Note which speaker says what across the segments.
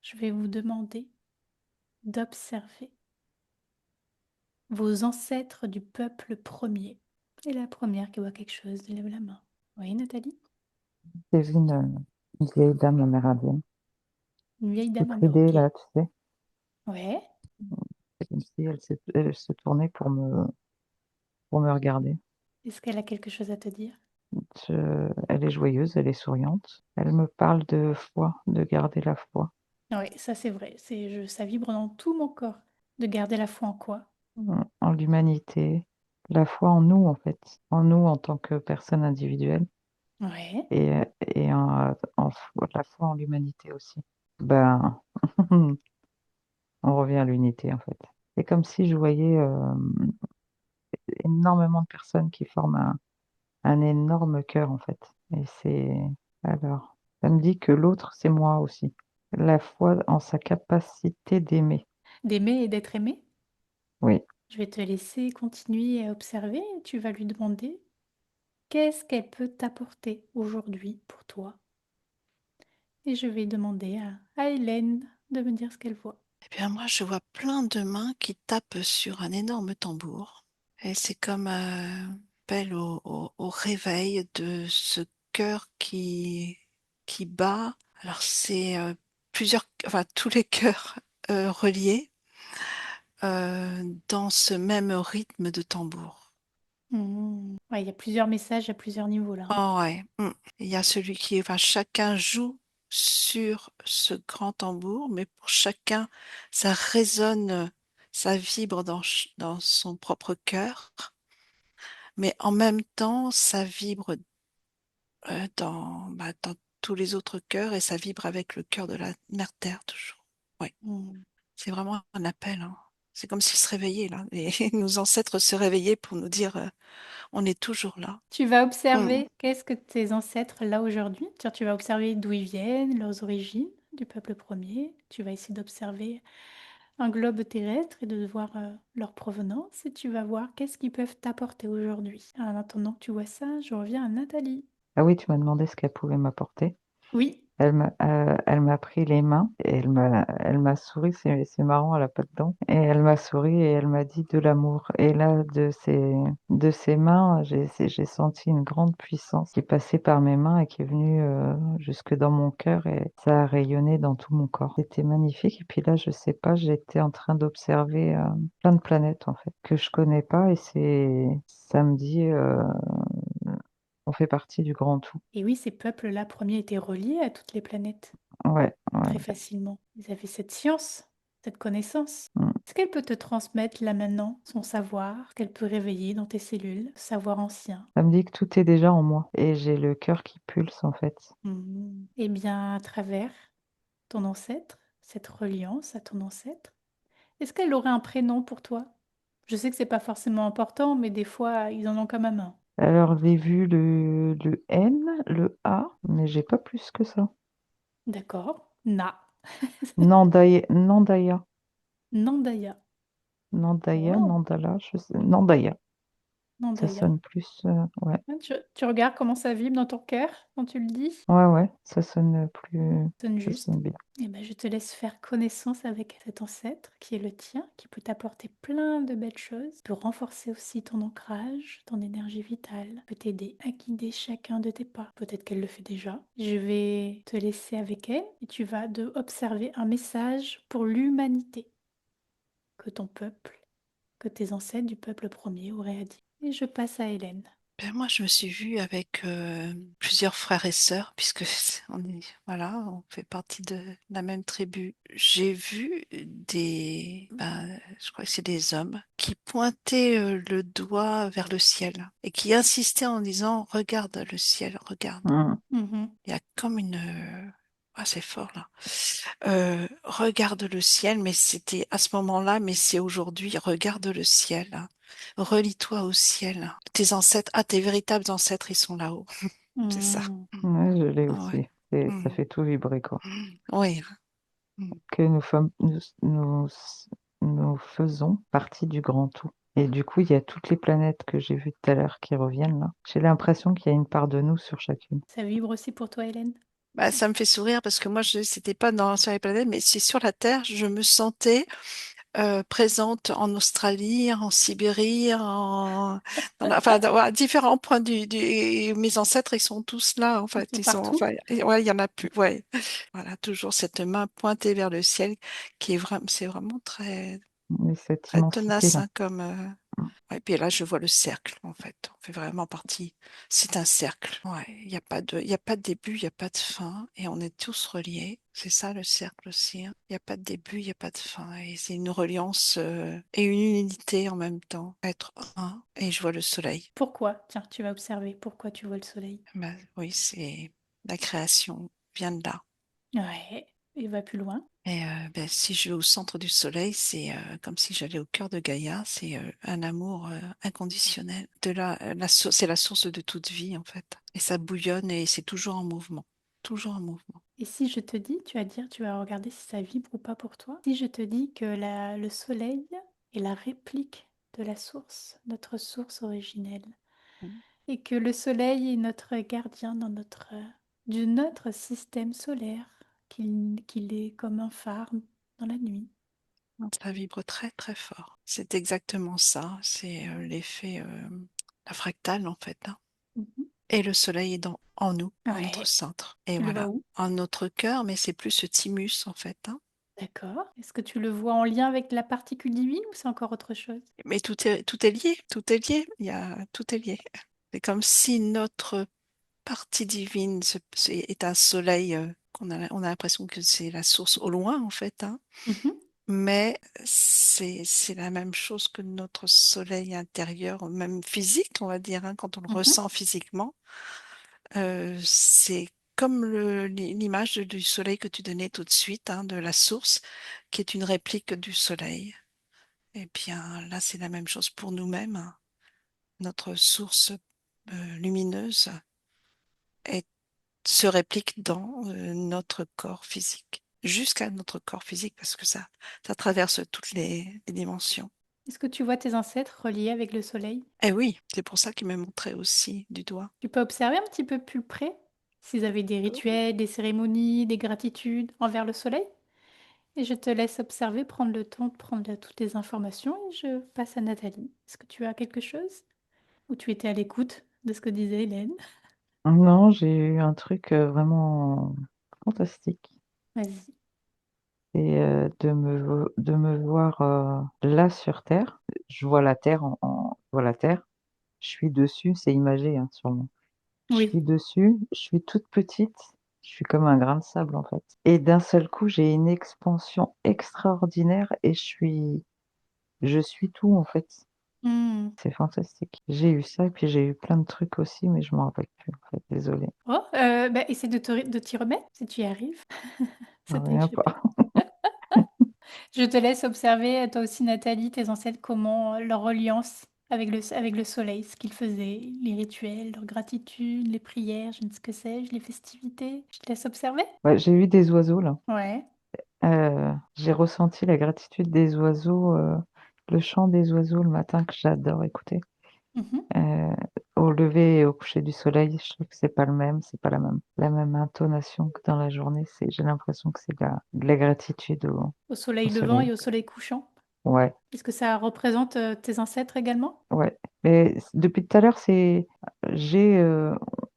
Speaker 1: je vais vous demander d'observer vos ancêtres du peuple premier. Et la première qui voit quelque chose, lève la main. Oui, Nathalie?
Speaker 2: J'ai vu une vieille dame amérindienne,
Speaker 1: Une vieille dame
Speaker 2: toute ridée
Speaker 1: amérindienne.
Speaker 2: là, tu sais.
Speaker 1: Ouais.
Speaker 2: C'est comme si elle se tournait pour me regarder.
Speaker 1: Est-ce qu'elle a quelque chose à te dire?
Speaker 2: Elle est joyeuse, elle est souriante. Elle me parle de foi, de garder la foi
Speaker 1: Oui, ça c'est vrai. Ça vibre dans tout mon corps. De garder la foi en quoi?
Speaker 2: en l'humanité, la foi en nous en fait, en nous en tant que personne individuelle
Speaker 1: Ouais.
Speaker 2: et la foi en l'humanité aussi. Ben, on revient à l'unité en fait. C'est comme si je voyais énormément de personnes qui forment un énorme cœur en fait. Et alors, ça me dit que l'autre, c'est moi aussi. La foi en sa capacité d'aimer.
Speaker 1: D'aimer et d'être aimé?
Speaker 2: Oui.
Speaker 1: Je vais te laisser continuer à observer. Tu vas lui demander qu'est-ce qu'elle peut t'apporter aujourd'hui pour toi. Et je vais demander à Hélène de me dire ce qu'elle voit.
Speaker 3: Eh bien, moi, je vois plein de mains qui tapent sur un énorme tambour. Et c'est comme un appel au réveil de ce cœur qui bat. Alors, c'est enfin, tous les cœurs reliés dans ce même rythme de tambour.
Speaker 1: Ouais, il y a plusieurs messages à plusieurs niveaux là, hein.
Speaker 3: Oh ouais. Il y a celui qui, enfin, chacun joue sur ce grand tambour, mais pour chacun, ça résonne, ça vibre dans son propre cœur, mais en même temps, ça vibre dans tous les autres cœurs et ça vibre avec le cœur de la mère Terre toujours. Ouais,
Speaker 1: Mm.
Speaker 3: c'est vraiment un appel, hein. C'est comme s'ils se réveillaient là, et nos ancêtres se réveillaient pour nous dire, on est toujours là.
Speaker 1: Tu vas
Speaker 3: Mm.
Speaker 1: observer qu'est-ce que tes ancêtres là aujourd'hui. Tu vas observer d'où ils viennent, leurs origines du peuple premier. Tu vas essayer d'observer un globe terrestre et de voir leur provenance. Et tu vas voir qu'est-ce qu'ils peuvent t'apporter aujourd'hui. En attendant que tu vois ça, je reviens à Nathalie.
Speaker 2: Ah oui, tu m'as demandé ce qu'elle pouvait m'apporter.
Speaker 1: Oui.
Speaker 2: Elle m'a pris les mains et elle m'a souri, c'est marrant, elle a pas de dents. Et elle m'a souri et elle m'a dit de l'amour. Et là, de ses mains, j'ai senti une grande puissance qui passait par mes mains et qui est venue jusque dans mon cœur et ça a rayonné dans tout mon corps. C'était magnifique. Et puis là, je sais pas, j'étais en train d'observer plein de planètes en fait que je connais pas et ça me dit, on fait partie du grand tout.
Speaker 1: Et oui, ces peuples-là premiers étaient reliés à toutes les planètes
Speaker 2: Ouais, ouais.
Speaker 1: très facilement. Ils avaient cette science, cette connaissance.
Speaker 2: Mm.
Speaker 1: Est-ce qu'elle peut te transmettre là maintenant son savoir, qu'elle peut réveiller dans tes cellules, savoir ancien?
Speaker 2: Ça me dit que tout est déjà en moi et j'ai le cœur qui pulse en fait.
Speaker 1: Eh bien, à travers ton ancêtre, cette reliance à ton ancêtre, est-ce qu'elle aurait un prénom pour toi? Je sais que c'est pas forcément important, mais des fois, ils en ont quand même un.
Speaker 2: Alors j'ai vu le N, le A, mais j'ai pas plus que ça.
Speaker 1: D'accord? Na.
Speaker 2: Nandaya, Nandaya,
Speaker 1: Nandaya. Oh,
Speaker 2: Nandala, je sais, Nandaya. Ça
Speaker 1: Nandaya.
Speaker 2: sonne plus, ouais.
Speaker 1: Ah, tu regardes comment ça vibre dans ton cœur quand tu le dis?
Speaker 2: Ouais, ouais, ça sonne plus,
Speaker 1: Sonne
Speaker 2: ça
Speaker 1: juste.
Speaker 2: sonne bien.
Speaker 1: Eh ben, je te laisse faire connaissance avec cet ancêtre qui est le tien, qui peut t'apporter plein de belles choses, peut renforcer aussi ton ancrage, ton énergie vitale, peut t'aider à guider chacun de tes pas. Peut-être qu'elle le fait déjà. Je vais te laisser avec elle et tu vas observer un message pour l'humanité que ton peuple, que tes ancêtres du peuple premier auraient à dire. Et je passe à Hélène.
Speaker 3: Ben, moi, je me suis vue avec plusieurs frères et sœurs, puisque voilà, on fait partie de la même tribu. J'ai vu je crois que c'est des hommes, qui pointaient le doigt vers le ciel et qui insistaient en disant, regarde le ciel, regarde.
Speaker 2: Mm.
Speaker 1: Mhm.
Speaker 3: Il y a comme ah, c'est fort là. Regarde le ciel, mais c'était à ce moment-là, mais c'est aujourd'hui. Regarde le ciel, hein. Relie-toi au ciel. Tes ancêtres, tes véritables ancêtres, ils sont là-haut. C'est ça.
Speaker 1: Mhm.
Speaker 2: Ouais, je l'ai
Speaker 3: Ah ouais.
Speaker 2: aussi. Ça
Speaker 3: Mm.
Speaker 2: fait tout vibrer quoi.
Speaker 3: Mm. Oui. Mm.
Speaker 2: Que nous faisons partie du grand tout. Et du coup, il y a toutes les planètes que j'ai vues tout à l'heure qui reviennent là. J'ai l'impression qu'il y a une part de nous sur chacune.
Speaker 1: Ça vibre aussi pour toi, Hélène?
Speaker 3: Bah, ça me fait sourire parce que moi, c'était pas sur les planètes, mais c'est sur la Terre, je me sentais présente en Australie, en Sibérie, à différents points mes ancêtres, ils sont tous là, en
Speaker 1: Ils
Speaker 3: fait.
Speaker 1: sont partout.
Speaker 3: Enfin, ouais, il y en a plus, ouais. Voilà, toujours cette main pointée vers le ciel qui est vraiment, c'est vraiment très,
Speaker 2: Et cette
Speaker 3: très tenace,
Speaker 2: immensité-là.
Speaker 3: hein, comme, ouais, puis là, je vois le cercle, en fait. On fait vraiment partie. C'est un cercle. Ouais. Il y a pas de début, il n'y a pas de fin. Et on est tous reliés. C'est ça, le cercle aussi, hein. Il n'y a pas de début, il n'y a pas de fin. Et c'est une reliance, et une unité en même temps. Être un. Et je vois le soleil.
Speaker 1: Pourquoi? Tiens, tu vas observer pourquoi tu vois le soleil.
Speaker 3: Ben, oui, c'est la création vient de là.
Speaker 1: Ouais, et va plus loin.
Speaker 3: Et ben, si je vais au centre du soleil, c'est comme si j'allais au cœur de Gaïa. C'est un amour inconditionnel. De là, c'est la source de toute vie en fait. Et ça bouillonne et c'est toujours en mouvement. Toujours en mouvement.
Speaker 1: Et si je te dis, tu vas dire, tu vas regarder si ça vibre ou pas pour toi. Si je te dis que le soleil est la réplique de la source, notre source originelle,
Speaker 3: Mm.
Speaker 1: et que le soleil est notre gardien de notre système solaire, qu'il est comme un phare dans la nuit.
Speaker 3: Ça vibre très très fort. C'est exactement ça. C'est l'effet, la fractale en fait, hein.
Speaker 1: Mhm.
Speaker 3: Et le soleil est en nous, en notre
Speaker 1: Ouais.
Speaker 3: centre. Et
Speaker 1: Tu le vois
Speaker 3: voilà,
Speaker 1: où?
Speaker 3: en notre cœur, mais c'est plus ce thymus en fait, hein.
Speaker 1: D'accord. Est-ce que tu le vois en lien avec la particule divine ou c'est encore autre chose?
Speaker 3: Mais tout est lié, tout est lié. Tout est lié. C'est comme si notre partie divine est un soleil on a l'impression que c'est la source au loin en fait, hein.
Speaker 1: Mhm.
Speaker 3: Mais c'est la même chose que notre soleil intérieur, même physique, on va dire, hein, quand on le
Speaker 1: Mhm.
Speaker 3: ressent physiquement. C'est comme l'image du soleil que tu donnais tout de suite, hein, de la source, qui est une réplique du soleil. Et bien là, c'est la même chose pour nous-mêmes, hein. Notre source lumineuse est se réplique dans notre corps physique, jusqu'à notre corps physique, parce que ça traverse toutes les dimensions.
Speaker 1: Est-ce que tu vois tes ancêtres reliés avec le soleil?
Speaker 3: Et oui, c'est pour ça qu'il m'a montré aussi du doigt.
Speaker 1: Tu peux observer un petit peu plus près s'ils avaient des rituels, des cérémonies, des gratitudes envers le soleil. Et je te laisse observer, prendre le temps de prendre toutes les informations et je passe à Nathalie. Est-ce que tu as quelque chose? Ou tu étais à l'écoute de ce que disait Hélène?
Speaker 2: Non, j'ai eu un truc vraiment fantastique.
Speaker 1: Vas-y.
Speaker 2: C'est de me voir là sur Terre. Je vois la Terre je vois la Terre. Je suis dessus, c'est imagé hein, sûrement. Je
Speaker 1: Oui.
Speaker 2: suis dessus, je suis toute petite, je suis comme un grain de sable en fait. Et d'un seul coup, j'ai une expansion extraordinaire et je suis tout en fait.
Speaker 1: Hmm.
Speaker 2: C'est fantastique. J'ai eu ça et puis j'ai eu plein de trucs aussi, mais je m'en rappelle plus en fait. Désolée.
Speaker 1: Oh, bah, essaie de t'y remettre si tu y arrives. Ça
Speaker 2: Rien
Speaker 1: t'échappait.
Speaker 2: pas.
Speaker 1: Je te laisse observer, toi aussi Nathalie, tes ancêtres, comment leur reliance avec le soleil, ce qu'ils faisaient, les rituels, leur gratitude, les prières, je ne sais ce que sais-je, les festivités. Je te laisse observer?
Speaker 2: Ouais, j'ai eu des oiseaux là.
Speaker 1: Ouais.
Speaker 2: J'ai ressenti la gratitude des oiseaux, le chant des oiseaux le matin que j'adore écouter.
Speaker 1: Mhm.
Speaker 2: Euh, Au lever et au coucher du soleil, je trouve que c'est pas le même, c'est pas la même intonation que dans la journée. J'ai l'impression que c'est de la gratitude
Speaker 1: Au
Speaker 2: au
Speaker 1: soleil levant
Speaker 2: soleil.
Speaker 1: et au soleil couchant.
Speaker 2: Ouais,
Speaker 1: Est-ce que ça représente tes ancêtres également?
Speaker 2: ouais. Mais depuis tout à l'heure, j'ai,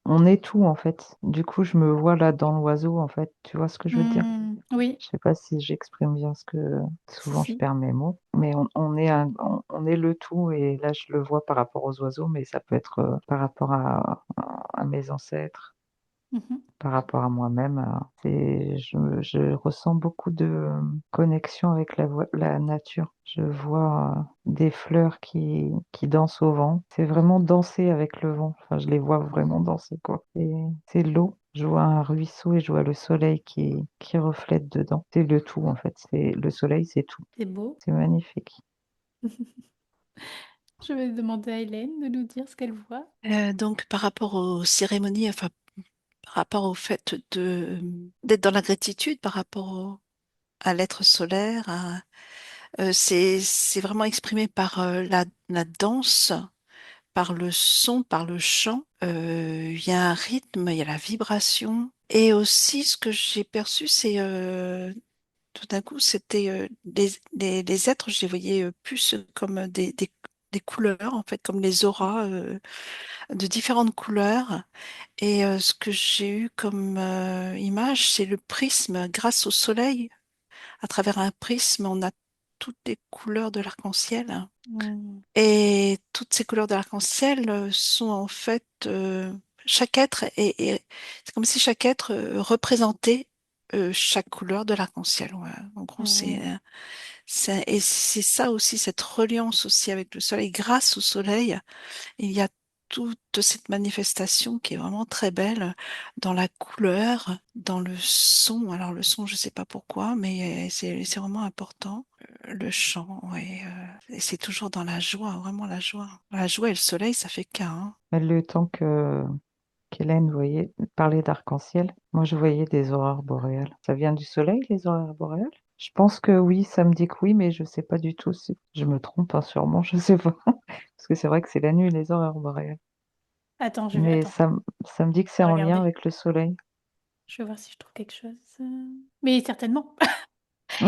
Speaker 2: on est tout en fait. Du coup, je me vois là dans l'oiseau en fait. Tu vois ce que je veux dire?
Speaker 1: Hmm, oui,
Speaker 2: Je sais pas si j'exprime bien ce que
Speaker 1: si,
Speaker 2: souvent je
Speaker 1: si.
Speaker 2: perds mes mots, mais on est le tout et là je le vois par rapport aux oiseaux, mais ça peut être par rapport à mes ancêtres,
Speaker 1: Mhm.
Speaker 2: par rapport à moi-même. Je ressens beaucoup de connexion avec la nature. Je vois des fleurs qui dansent au vent. C'est vraiment danser avec le vent. Enfin, je les vois vraiment danser, quoi. Et c'est l'eau. Je vois un ruisseau et je vois le soleil qui reflète dedans. C'est le tout, en fait. Le soleil, c'est tout.
Speaker 1: C'est beau.
Speaker 2: C'est magnifique.
Speaker 1: Je vais demander à Hélène de nous dire ce qu'elle voit.
Speaker 3: Donc, par rapport aux cérémonies, enfin, par rapport au fait d'être dans la gratitude, par rapport à l'être solaire, c'est vraiment exprimé par la danse, par le son, par le chant. Il y a un rythme, il y a la vibration. Et aussi, ce que j'ai perçu, c'est tout d'un coup, c'était les êtres, je les voyais plus comme des couleurs, en fait, comme les auras de différentes couleurs. Et ce que j'ai eu comme image, c'est le prisme grâce au soleil. À travers un prisme, on a toutes les couleurs de l'arc-en-ciel.
Speaker 1: Mm.
Speaker 3: Et toutes ces couleurs de l'arc-en-ciel sont en fait, chaque être c'est comme si chaque être représentait chaque couleur de l'arc-en-ciel. Ouais. En gros,
Speaker 1: Mm.
Speaker 3: et c'est ça aussi, cette reliance aussi avec le soleil. Grâce au soleil, il y a toute cette manifestation qui est vraiment très belle dans la couleur, dans le son. Alors le son, je sais pas pourquoi, mais c'est vraiment important. Le chant, ouais, et c'est toujours dans la joie, vraiment la joie. La joie et le soleil, ça fait qu'un, hein.
Speaker 2: Mais le temps que qu'Hélène voyait parler d'arc-en-ciel, moi je voyais des aurores boréales. Ça vient du soleil, les aurores boréales? Je pense que oui, ça me dit que oui, mais je sais pas du tout si je me trompe, hein, sûrement, je sais pas. Parce que c'est vrai que c'est la nuit, les aurores boréales.
Speaker 1: Attends,
Speaker 2: Mais ça me dit que
Speaker 1: je
Speaker 2: c'est
Speaker 1: vais
Speaker 2: en lien
Speaker 1: regarder.
Speaker 2: avec le soleil.
Speaker 1: Je vais voir si je trouve quelque chose. Mais certainement.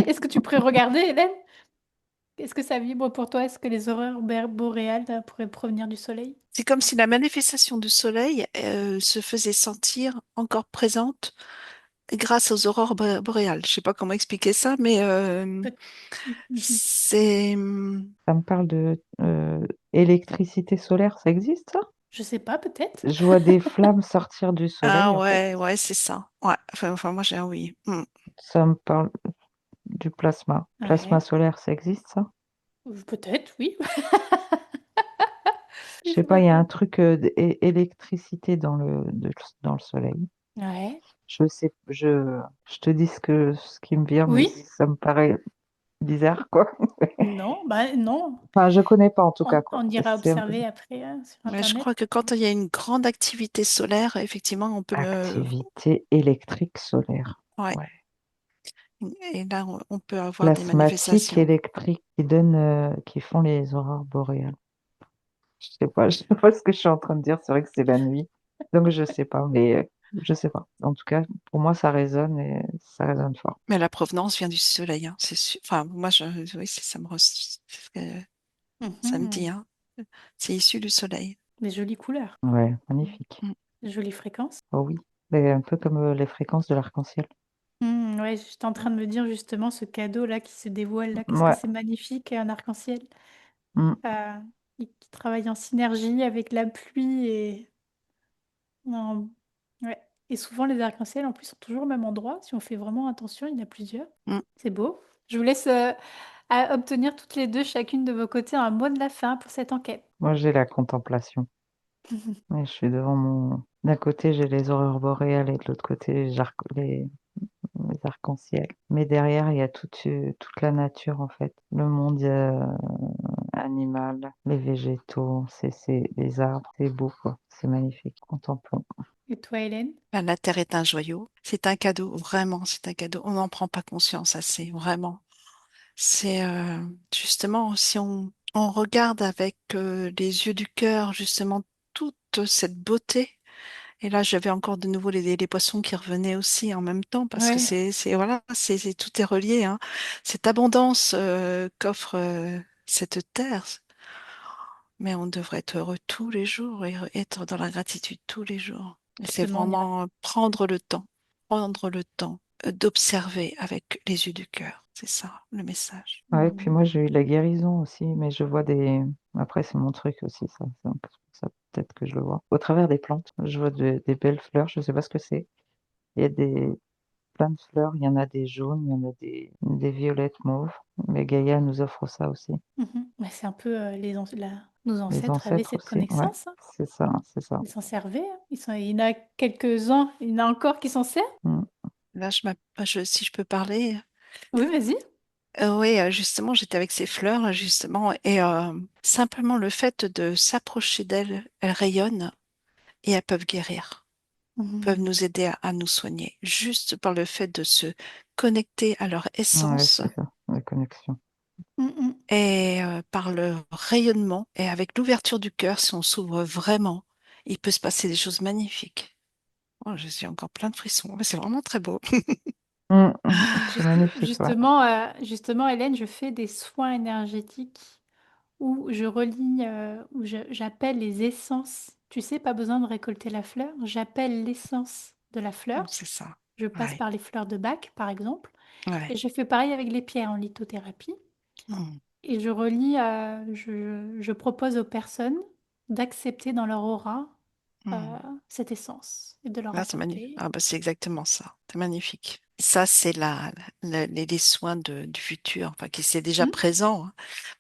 Speaker 1: Est-ce que tu pourrais regarder, Hélène? Est-ce que ça vibre pour toi? Est-ce que les aurores boréales pourraient provenir du soleil?
Speaker 3: C'est comme si la manifestation du soleil se faisait sentir encore présente grâce aux aurores boréales. Je sais pas comment expliquer ça, mais
Speaker 1: Peut- Mhm.
Speaker 3: c'est
Speaker 2: Ça me parle de électricité solaire, ça existe ça?
Speaker 1: Je sais pas, peut-être.
Speaker 2: Je vois des flammes sortir du
Speaker 3: ah
Speaker 2: soleil en fait.
Speaker 3: ouais, ouais, c'est ça. Ouais, enfin moi j'ai un oui. Mm.
Speaker 2: Ça me parle du plasma. Plasma
Speaker 1: Ouais.
Speaker 2: solaire, ça existe ça?
Speaker 1: Peut-être, oui.
Speaker 2: Je
Speaker 1: Je
Speaker 2: sais
Speaker 1: sais
Speaker 2: pas,
Speaker 1: pas
Speaker 2: il y a un
Speaker 1: trop.
Speaker 2: truc d'électricité dans le soleil.
Speaker 1: Ouais.
Speaker 2: Je sais, je te dis ce qui me vient, mais
Speaker 1: Oui.
Speaker 2: ça me paraît bizarre, quoi.
Speaker 1: Non, bah non.
Speaker 2: Enfin, je connais pas en tout cas, quoi.
Speaker 1: On ira
Speaker 2: C'est un peu
Speaker 1: observer après sur
Speaker 3: Mais je
Speaker 1: Internet.
Speaker 3: crois que quand il y a une grande activité solaire, effectivement, on peut
Speaker 2: activité électrique solaire.
Speaker 3: ouais,
Speaker 2: Ouais.
Speaker 3: et là on peut avoir des
Speaker 2: Plasmatique
Speaker 3: manifestations.
Speaker 2: électrique qui font les aurores boréales. Je sais pas ce que je suis en train de dire. C'est vrai que c'est la nuit, donc je sais pas, mais je sais pas. En tout cas, pour moi, ça résonne et ça résonne fort.
Speaker 3: Mais la provenance vient du soleil, hein, c'est sûr. Enfin, moi, oui, ça me dit,
Speaker 1: Mhm.
Speaker 3: hein, c'est issu du soleil.
Speaker 1: Des jolies couleurs,
Speaker 2: Ouais, magnifique.
Speaker 3: Mm.
Speaker 1: des jolies fréquences.
Speaker 2: Oh oui, mais un peu comme les fréquences de l'arc-en-ciel.
Speaker 1: Ouais, j'étais en train de me dire justement ce cadeau là qui se dévoile là, qu'est-ce que
Speaker 2: Ouais.
Speaker 1: c'est magnifique, un arc-en-ciel
Speaker 2: Mm.
Speaker 1: euh, qui travaille en synergie avec la pluie et en- ouais. Et souvent les arcs-en-ciel en plus sont toujours au même endroit. Si on fait vraiment attention, il y en a plusieurs.
Speaker 3: Mm.
Speaker 1: C'est beau. Je vous laisse à obtenir toutes les deux, chacune de vos côtés, un mot de la fin pour cette enquête.
Speaker 2: Moi, j'ai la contemplation. Et je suis devant mon. D'un côté, j'ai les aurores boréales et de l'autre côté, les arcs-en-ciel. Mais derrière, il y a toute la nature, en fait. Le monde animal, les végétaux, les arbres. C'est beau, quoi. C'est magnifique. Contemplons.
Speaker 1: Et toi, Hélène?
Speaker 3: Ben, la terre est un joyau. C'est un cadeau, vraiment, c'est un cadeau. On n'en prend pas conscience assez, vraiment. C'est justement, si on regarde avec les yeux du cœur, justement, toute cette beauté. Et là, j'avais encore de nouveau les poissons qui revenaient aussi en même temps, parce que
Speaker 1: Ouais,
Speaker 3: voilà, tout est relié, hein. Cette abondance qu'offre cette terre, mais on devrait être heureux tous les jours et être dans la gratitude tous les jours. Et c'est
Speaker 1: justement, on ira.
Speaker 3: vraiment prendre le temps d'observer avec les yeux du cœur. C'est ça le message.
Speaker 2: Ouais, puis
Speaker 1: Mm.
Speaker 2: moi, j'ai eu la guérison aussi, mais je vois des. Après, c'est mon truc aussi, ça. Donc, c'est pour ça, peut-être que je le vois. Au travers des plantes, je vois des belles fleurs, je sais pas ce que c'est. Il y a plein de fleurs, il y en a des jaunes, il y en a des violettes mauves. Mais Gaïa nous offre ça aussi.
Speaker 1: Mhm. Ouais, c'est un peu nos
Speaker 2: Les
Speaker 1: ancêtres avaient
Speaker 2: ancêtres
Speaker 1: cette
Speaker 2: aussi, ouais,
Speaker 1: connaissance, hein.
Speaker 2: c'est ça, c'est ça.
Speaker 1: Ils s'en servaient, hein. Il y en a quelques-uns, il y en a encore qui s'en servent.
Speaker 2: Mm.
Speaker 3: Là, si je peux parler,
Speaker 1: Oui, vas-y.
Speaker 3: oui, justement, j'étais avec ces fleurs, justement, et simplement le fait de s'approcher d'elles, elles rayonnent et elles peuvent guérir, peuvent
Speaker 1: Mhm.
Speaker 3: nous aider à nous soigner, juste par le fait de se connecter à leur
Speaker 2: Ouais,
Speaker 3: essence.
Speaker 2: c'est ça, la connexion.
Speaker 1: Mm, mm.
Speaker 3: Et par le rayonnement et avec l'ouverture du cœur, si on s'ouvre vraiment, il peut se passer des choses magnifiques. Oh, je suis encore plein de frissons, mais c'est vraiment très beau.
Speaker 2: C'est magnifique, ouais.
Speaker 1: Justement, Hélène, je fais des soins énergétiques où je relie, où j'appelle les essences. Tu sais, pas besoin de récolter la fleur. J'appelle l'essence de la fleur.
Speaker 3: C'est ça.
Speaker 1: Je passe
Speaker 3: Ouais,
Speaker 1: par les fleurs de Bach, par exemple. Et
Speaker 3: ouais.
Speaker 1: je fais pareil avec les pierres en lithothérapie.
Speaker 3: Mm,
Speaker 1: Et je relie, je propose aux personnes d'accepter dans leur aura euh,
Speaker 3: mm.
Speaker 1: cette essence et de leur
Speaker 3: Ah, c'est magnifique.
Speaker 1: apporter.
Speaker 3: Ah, bah, c'est exactement ça. C'est magnifique. Ça, c'est les soins du futur, enfin, qui c'est déjà
Speaker 1: Hmm,
Speaker 3: présent, hein.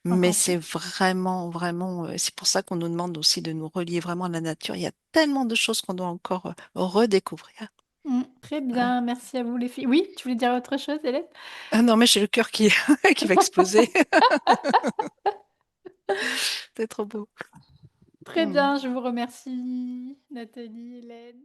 Speaker 3: Mais
Speaker 1: encore
Speaker 3: c'est
Speaker 1: plus.
Speaker 3: vraiment, vraiment, c'est pour ça qu'on nous demande aussi de nous relier vraiment à la nature. Il y a tellement de choses qu'on doit encore redécouvrir.
Speaker 1: Hmm, très
Speaker 3: Ouais.
Speaker 1: bien, merci à vous les filles. Oui, tu voulais dire autre chose, Hélène?
Speaker 3: Ah non, mais j'ai le cœur qui, qui va exploser. C'est trop beau.
Speaker 1: Très
Speaker 3: Mm.
Speaker 1: bien, je vous remercie, Nathalie, Hélène.